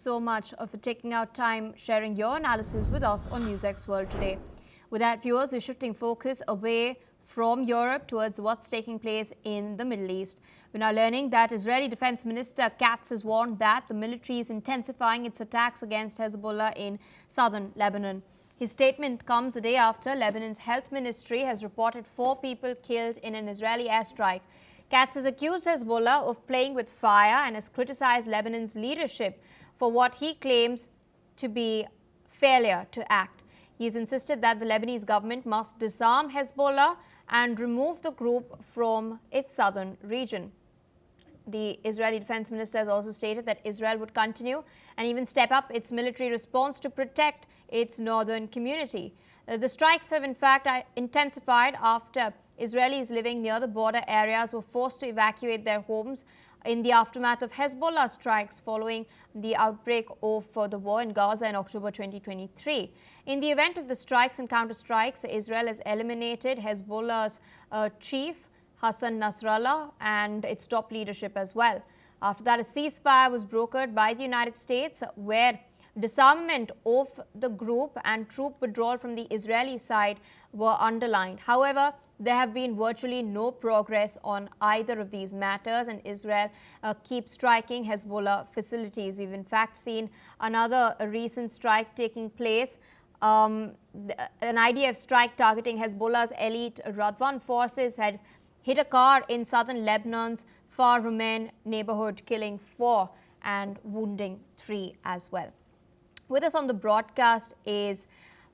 So much for taking out time sharing your analysis with us on NewsX World today. With that, viewers, we're shifting focus away from Europe towards what's taking place in the Middle East. We're now learning that Israeli Defense Minister Katz has warned that the military is intensifying its attacks against Hezbollah in southern Lebanon. His statement comes a day after Lebanon's health ministry has reported 4 people killed in an Israeli airstrike. Katz has accused Hezbollah of playing with fire and has criticized Lebanon's leadership for what he claims to be failure to act. He has insisted that the Lebanese government must disarm Hezbollah and remove the group from its southern region. The Israeli defense minister has also stated that Israel would continue and even step up its military response to protect its northern community. The strikes have in fact intensified after Israelis living near the border areas were forced to evacuate their homes in the aftermath of Hezbollah strikes following the outbreak of the war in Gaza in October 2023. In the event of the strikes and counterstrikes, Israel has eliminated Hezbollah's chief, Hassan Nasrallah, and its top leadership as well. After that, a ceasefire was brokered by the United States, where disarmament of the group and troop withdrawal from the Israeli side were underlined. However, there have been virtually no progress on either of these matters, and Israel keeps striking Hezbollah facilities. We've in fact seen another recent strike taking place, an IDF strike targeting Hezbollah's elite Radwan forces had hit a car in southern Lebanon's Far Rumain neighborhood, killing 4 and wounding 3 as well. With us on the broadcast is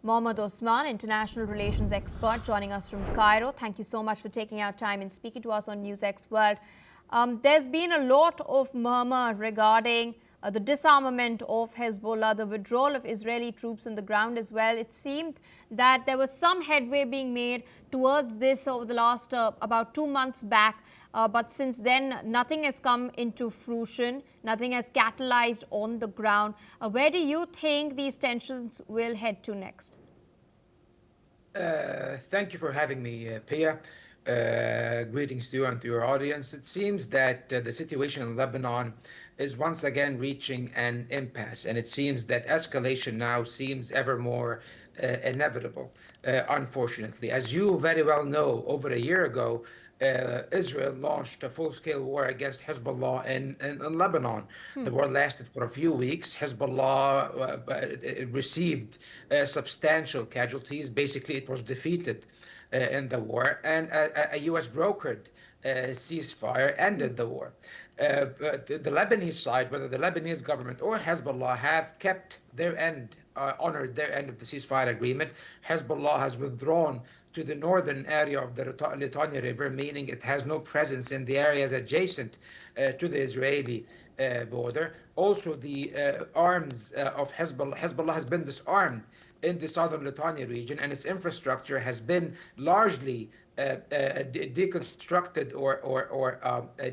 Mohammed Osman, international relations expert, joining us from Cairo. Thank you so much for taking our time and speaking to us on NewsX World. There's been a lot of murmur regarding the disarmament of Hezbollah, the withdrawal of Israeli troops on the ground as well. It seemed that there was some headway being made towards this over the last about 2 months back. But since then, nothing has come into fruition, nothing has catalyzed on the ground. Where do you think these tensions will head to next? Thank you for having me, Pia. Greetings to you and to your audience. It seems that the situation in Lebanon is once again reaching an impasse, and it seems that escalation now seems ever more inevitable, unfortunately. As you very well know, over a year ago, Israel launched a full-scale war against Hezbollah in Lebanon. The war lasted for a few weeks. Hezbollah received substantial casualties. Basically, it was defeated in the war, and a U.S. brokered ceasefire ended the war. But the Lebanese side, whether the Lebanese government or Hezbollah, have kept their end, honored their end of the ceasefire agreement. Hezbollah has withdrawn to the northern area of the Litani River, meaning it has no presence in the areas adjacent to the Israeli border. Also, the arms of Hezbollah has been disarmed in the southern Litani region, and its infrastructure has been largely deconstructed or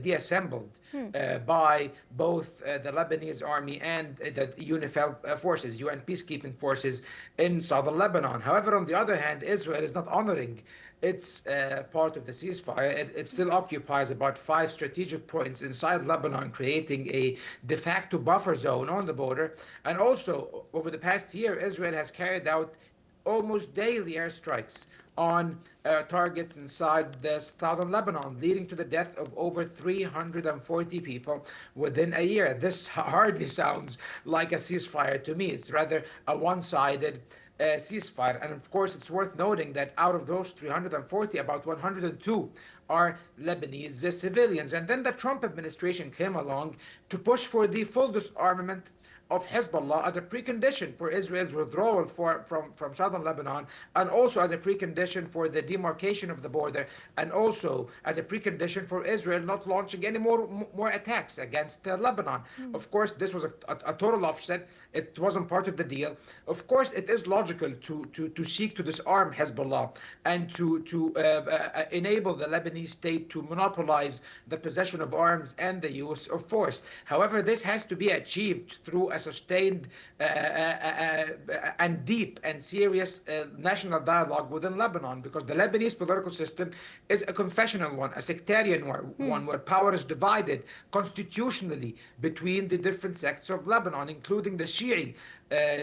deassembled by both the Lebanese army and the UNIFIL forces, UN peacekeeping forces in southern Lebanon. However, on the other hand, Israel is not honoring its part of the ceasefire. It still occupies about 5 strategic points inside Lebanon, creating a de facto buffer zone on the border. And also, over the past year, Israel has carried out almost daily airstrikes on targets inside the southern Lebanon, leading to the death of over 340 people within a year. This hardly sounds like a ceasefire to me. It's rather a one-sided ceasefire. And of course, it's worth noting that out of those 340, about 102 are Lebanese civilians. And then the Trump administration came along to push for the full disarmament of Hezbollah as a precondition for Israel's withdrawal from southern Lebanon, and also as a precondition for the demarcation of the border, and also as a precondition for Israel not launching any more attacks against Lebanon. Of course, this was a total offset. It wasn't part of the deal. Of course, it is logical to seek to disarm Hezbollah and to enable the Lebanese Lebanese state to monopolize the possession of arms and the use of force. However, this has to be achieved through a sustained and deep and serious national dialogue within Lebanon, because the Lebanese political system is a confessional one, a sectarian one, where power is divided constitutionally between the different sects of Lebanon, including the Shi'i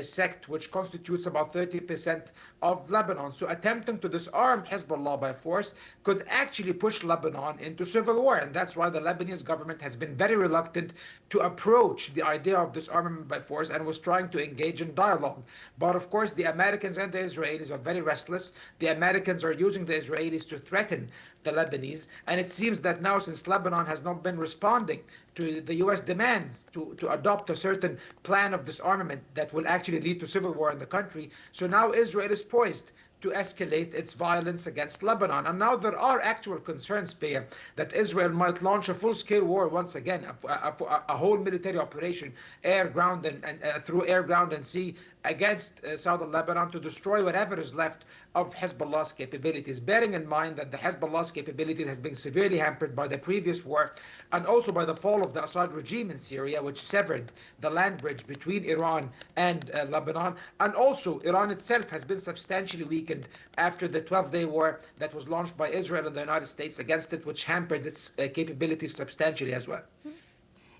sect, which constitutes about 30% of Lebanon. So attempting to disarm Hezbollah by force could actually push Lebanon into civil war. And that's why the Lebanese government has been very reluctant to approach the idea of disarmament by force and was trying to engage in dialogue. But of course, the Americans and the Israelis are very restless. The Americans are using the Israelis to threaten the Lebanese. And it seems that now, since Lebanon has not been responding to the U.S. demands to adopt a certain plan of disarmament that will actually lead to civil war in the country, so now Israel is poised to escalate its violence against Lebanon. And now there are actual concerns, Pia, that Israel might launch a full-scale war once again, a whole military operation, air, ground, and through air, ground, and sea, against southern Lebanon to destroy whatever is left of Hezbollah's capabilities, bearing in mind that the Hezbollah's capabilities has been severely hampered by the previous war and also by the fall of the Assad regime in Syria, which severed the land bridge between Iran and Lebanon. And also, Iran itself has been substantially weakened after the 12-day war that was launched by Israel and the United States against it, which hampered its capabilities substantially as well.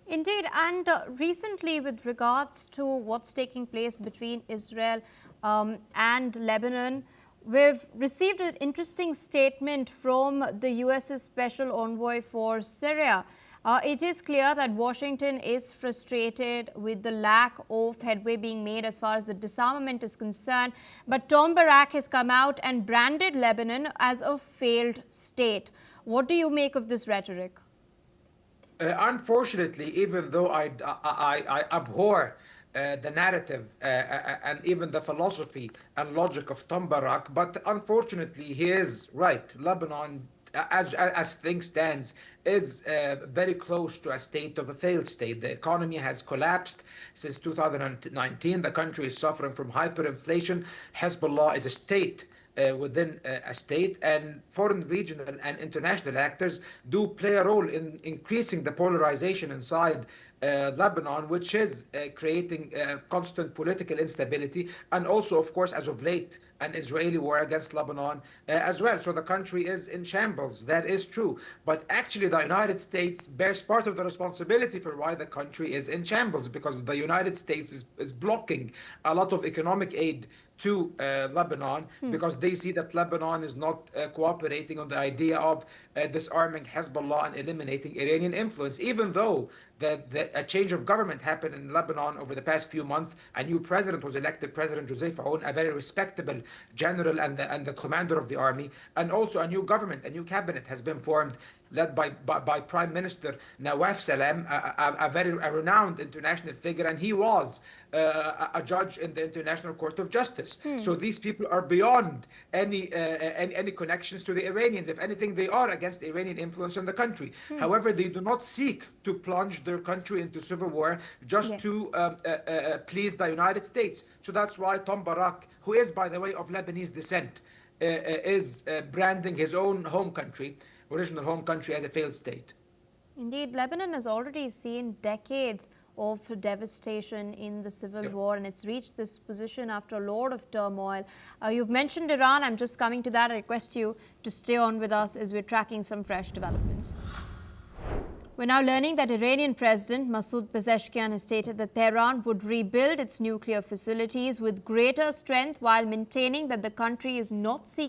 Indeed, and recently, with regards to what's taking place between Israel and Lebanon, we've received an interesting statement from the US's Special Envoy for Syria. It is clear that Washington is frustrated with the lack of headway being made as far as the disarmament is concerned. But Tom Barak has come out and branded Lebanon as a failed state. What do you make of this rhetoric? Unfortunately, even though I abhor the narrative and even the philosophy and logic of Tom Barak, but unfortunately he is right. Lebanon, as things stands, is very close to a state of a failed state. The economy has collapsed since 2019. The country is suffering from hyperinflation. Hezbollah is a state within a state, and foreign regional and international actors do play a role in increasing the polarization inside Lebanon, which is creating constant political instability, and also, of course, as of late, an Israeli war against Lebanon as well. So the country is in shambles. That is true. But actually, the United States bears part of the responsibility for why the country is in shambles, because the United States is blocking a lot of economic aid to Lebanon because they see that Lebanon is not cooperating on the idea of disarming Hezbollah and eliminating Iranian influence, even though a change of government happened in Lebanon over the past few months. A new president was elected, President Joseph Aoun, a very respectable general and the commander of the army, and also a new government, a new cabinet has been formed, led by Prime Minister Nawaf Salam, a very renowned international figure, and he was a judge in the International Court of Justice. So these people are beyond any connections to the Iranians. If anything, they are against Iranian influence in the country. However, they do not seek to plunge their country into civil war just to please the United States. So that's why Tom Barak, who is, by the way, of Lebanese descent, is branding his own home country, original home country, as a failed state. Indeed, Lebanon has already seen decades of devastation in the civil war, and it's reached this position after a lot of turmoil. You've mentioned Iran. I'm just coming to that. I request you to stay on with us as we're tracking some fresh developments. We're now learning that Iranian President Masoud Pezeshkian has stated that Tehran would rebuild its nuclear facilities with greater strength while maintaining that the country is not seeking